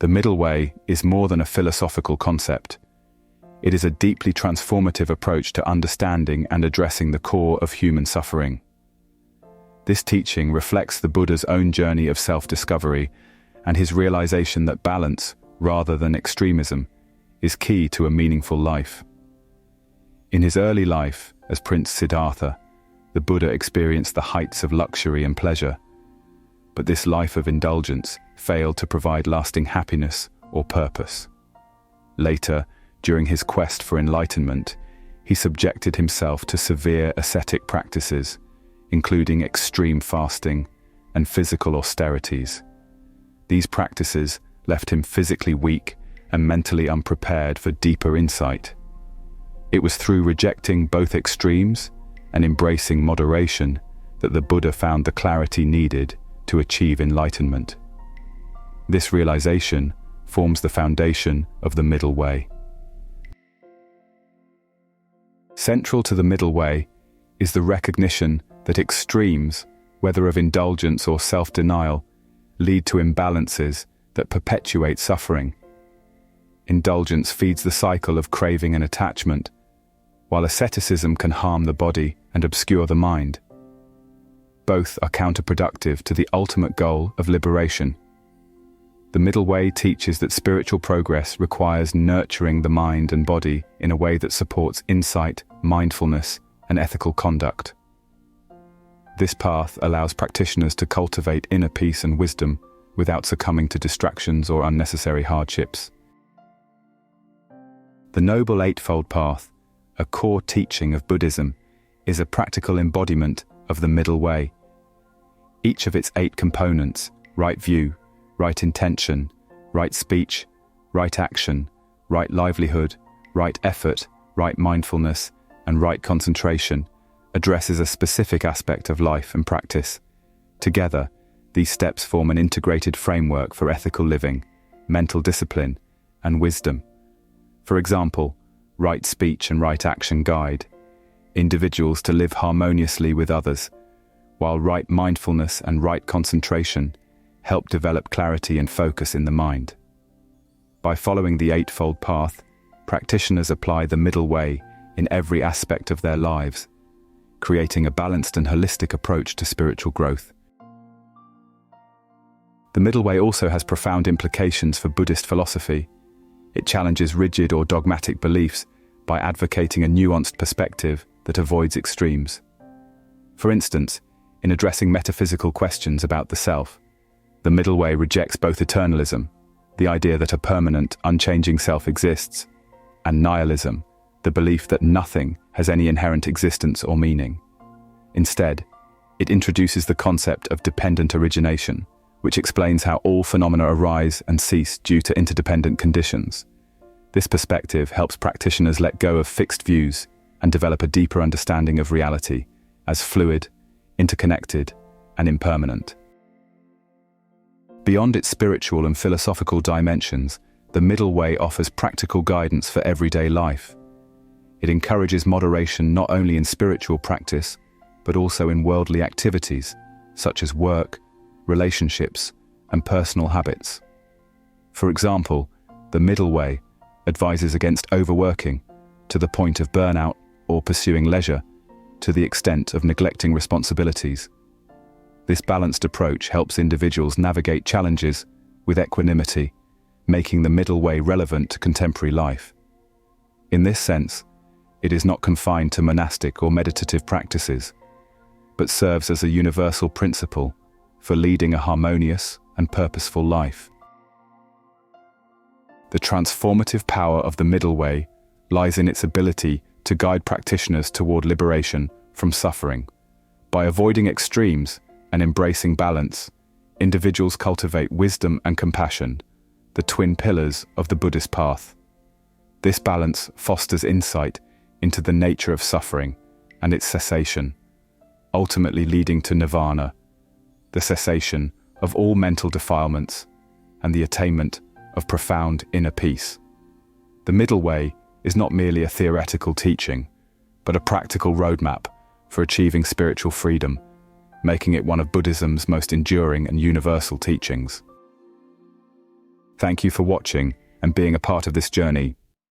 The middle way is more than a philosophical concept. It is a deeply transformative approach to understanding and addressing the core of human suffering. This teaching reflects the Buddha's own journey of self-discovery and his realization that balance, rather than extremism, is key to a meaningful life. In his early life, as Prince Siddhartha, the Buddha experienced the heights of luxury and pleasure. But this life of indulgence failed to provide lasting happiness or purpose. Later, during his quest for enlightenment, he subjected himself to severe ascetic practices, including extreme fasting and physical austerities. These practices left him physically weak and mentally unprepared for deeper insight. It was through rejecting both extremes and embracing moderation that the Buddha found the clarity needed to achieve enlightenment. This realization forms the foundation of the middle way. Central to the middle way is the recognition that extremes, whether of indulgence or self-denial, lead to imbalances that perpetuate suffering. Indulgence feeds the cycle of craving and attachment, while asceticism can harm the body and obscure the mind. Both are counterproductive to the ultimate goal of liberation. The middle way teaches that spiritual progress requires nurturing the mind and body in a way that supports insight, mindfulness, and ethical conduct. This path allows practitioners to cultivate inner peace and wisdom without succumbing to distractions or unnecessary hardships. The Noble Eightfold Path, a core teaching of Buddhism, is a practical embodiment of the middle way. Each of its 8 components, right view, right intention, right speech, right action, right livelihood, right effort, right mindfulness, and right concentration, addresses a specific aspect of life and practice. Together, these steps form an integrated framework for ethical living, mental discipline, and wisdom. For example, right speech and right action guide individuals to live harmoniously with others, while right mindfulness and right concentration help develop clarity and focus in the mind. By following the Eightfold Path, practitioners apply the middle way in every aspect of their lives, creating a balanced and holistic approach to spiritual growth. The middle way also has profound implications for Buddhist philosophy. It challenges rigid or dogmatic beliefs by advocating a nuanced perspective that avoids extremes. For instance, in addressing metaphysical questions about the self, the middle way rejects both eternalism, the idea that a permanent, unchanging self exists, and nihilism, the belief that nothing has any inherent existence or meaning. Instead, it introduces the concept of dependent origination, which explains how all phenomena arise and cease due to interdependent conditions. This perspective helps practitioners let go of fixed views and develop a deeper understanding of reality as fluid, interconnected, and impermanent. Beyond its spiritual and philosophical dimensions, the middle way offers practical guidance for everyday life. It encourages moderation not only in spiritual practice, but also in worldly activities, such as work, relationships, and personal habits. For example, the middle way advises against overworking to the point of burnout or pursuing leisure to the extent of neglecting responsibilities. This balanced approach helps individuals navigate challenges with equanimity, making the middle way relevant to contemporary life. In this sense, it is not confined to monastic or meditative practices, but serves as a universal principle for leading a harmonious and purposeful life. The transformative power of the middle way lies in its ability to guide practitioners toward liberation from suffering. By avoiding extremes and embracing balance, individuals cultivate wisdom and compassion, the twin pillars of the Buddhist path. This balance fosters insight into the nature of suffering and its cessation, ultimately leading to nirvana, the cessation of all mental defilements and the attainment of profound inner peace. The middle way is not merely a theoretical teaching, but a practical roadmap for achieving spiritual freedom, making it one of Buddhism's most enduring and universal teachings. Thank you for watching and being a part of this journey.